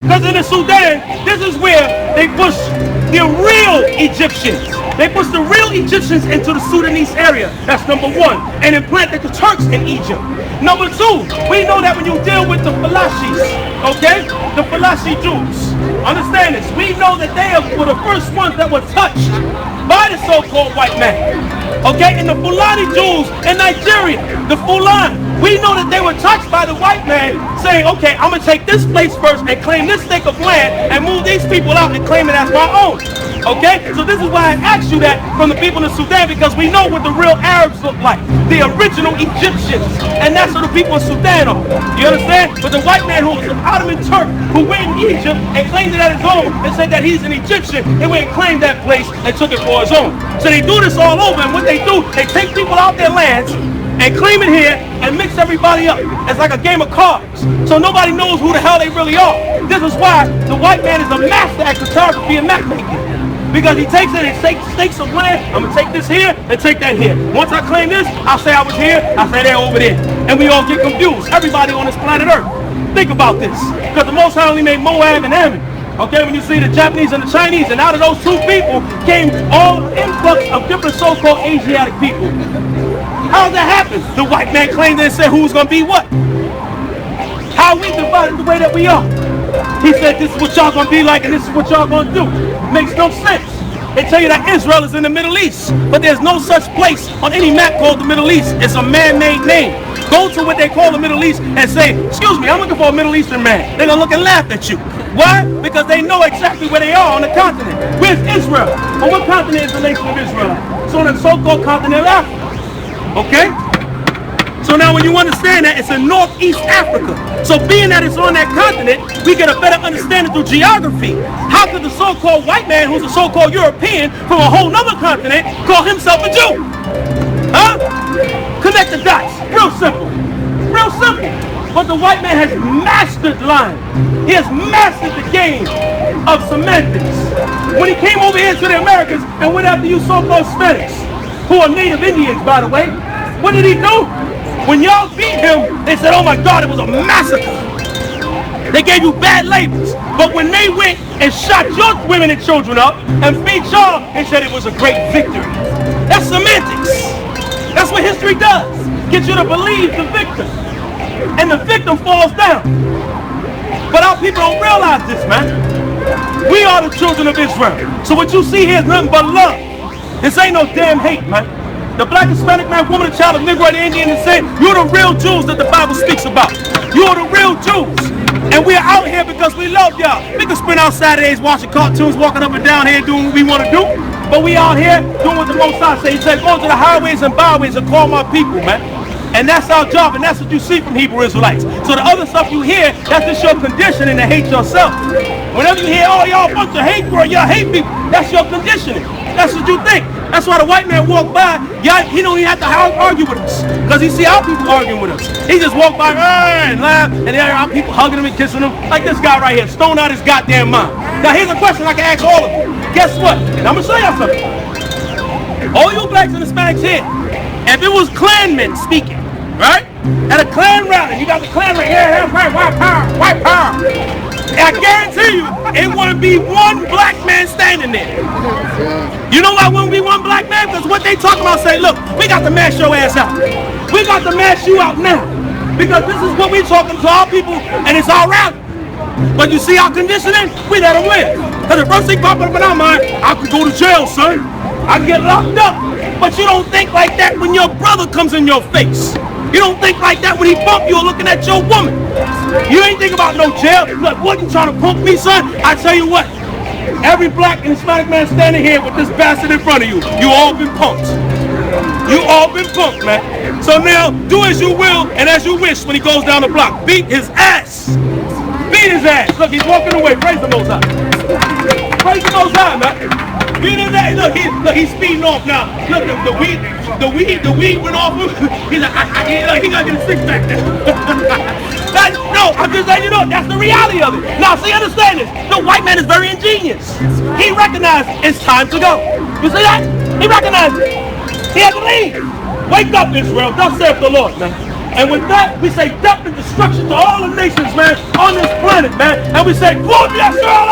Because in the Sudan, this is where they push the real Egyptians. They push the real Egyptians into the Sudanese area. That's number one. And implanted the Turks in Egypt. Number two, we know that when you deal with the Falashis, okay? The Falashi Jews. Understand this. We know that they were the first ones that were touched by the so-called white man. Okay? And the Fulani Jews in Nigeria, the Fulani, we know that they were touched by the white man saying, okay, I'm going to take this place first and claim this stake of land and move these people out and claim it as my own. Okay? So this is why I asked you that from the people in Sudan, because we know what the real Arabs look like. The original Egyptians. And that's what the people in Sudan are. You understand? But the white man who was an Ottoman Turk who went in Egypt and claimed it as his own and said that he's an Egyptian, and went and claimed that place and took it for his own. So they do this all over, and what they do, they take people out their lands and claim it here and mix everybody up. It's like a game of cards. So nobody knows who the hell they really are. This is why the white man is a master at cartography and map making. Because he takes it and stakes of land. I'm going to take this here and take that here. Once I claim this, I'll say I was here, I'll say they're over there. And we all get confused. Everybody on this planet Earth. Think about this. Because the Most High only made Moab and Ammon. Okay, when you see the Japanese and the Chinese, and out of those two people came all influx of different so-called Asiatic people. How did that happen? The white man claimed and said who's going to be what? How we divided the way that we are. He said this is what y'all going to be like and this is what y'all going to do. Makes no sense. They tell you that Israel is in the Middle East, but there's no such place on any map called the Middle East. It's a man-made name. Go to what they call the Middle East and say, excuse me, I'm looking for a Middle Eastern man. They're going to look and laugh at you. Why? Because they know exactly where they are on the continent. Where's Israel? On what continent is the nation of Israel? It's on the so-called continent of Africa. Okay? So now when you understand that, it's in Northeast Africa. So being that it's on that continent, we get a better understanding through geography. How could the so-called white man, who's a so-called European from a whole nother continent, call himself a Jew? Huh? Connect the dots. Real simple. Real simple. But the white man has mastered lying. He has mastered the game of semantics. When he came over here to the Americas and went after you so-called Hispanics, who are native Indians, by the way, what did he do? When y'all beat him, they said, oh my God, it was a massacre. They gave you bad labels. But when they went and shot your women and children up and beat y'all, they said it was a great victory. That's semantics. That's what history does. Get you to believe the victim. And the victim falls down. But our people don't realize this, man. We are the children of Israel. So what you see here is nothing but love. This ain't no damn hate, man. The black, Hispanic man, woman, the child, the Negro, the Indian, and saying, you're the real Jews that the Bible speaks about. You're the real Jews. And we're out here because we love y'all. We can spend our Saturdays watching cartoons, walking up and down here doing what we want to do. But we out here doing what the Most High says. He said, go to the highways and byways and call my people, man. And that's our job, and that's what you see from Hebrew Israelites. So the other stuff you hear, that's just your conditioning to hate yourself. Whenever you hear, oh, y'all a bunch of hate, bro, y'all hate people, that's your conditioning. That's what you think. That's why the white man walk by, he don't even have to argue with us. Because he see our people arguing with us. He just walk by and laugh, and there are our people hugging him and kissing him. Like this guy right here, stoned out his goddamn mind. Now here's a question I can ask all of you. Guess what? And I'm going to show y'all something. All you blacks and Hispanics here, if it was Klansmen speaking, right? At a Klan rally, you got the Klan rally, yeah, that's right, white power, white power. I guarantee you, it wouldn't be one black man standing there. You know why it wouldn't be one black man? Because what they talking about say, look, we got to mash your ass out. We got to mash you out now. Because this is what we talking to our people, and it's our rally. But you see our conditioning? We let them live. Because the first thing popping up in our mind, I could go to jail, son. I could get locked up. But you don't think like that when your brother comes in your face. You don't think like that when he bump you or looking at your woman. You ain't think about no jail. Look, what, you trying to punk me, son? I tell you what, every black and Hispanic man standing here with this bastard in front of you, you all been punked. You all been punked, man. So now, do as you will and as you wish when he goes down the block. Beat his ass. Beat his ass. Look, he's walking away. Praise the Most High. Praise the Most High, man. Beat his ass. Look, he's speeding off now. Look, the weed went off him. He's like, he gotta get a six pack now. No, I'm just letting you know, that's the reality of it. Now, see, understand this. The white man is very ingenious. He recognized it's time to go. You see that? He recognized it. He had to leave. Wake up, Israel. Thus saith the Lord, man. And with that, we say death and destruction to all the nations, man, on this planet, man. And we say, glory to Yeshua!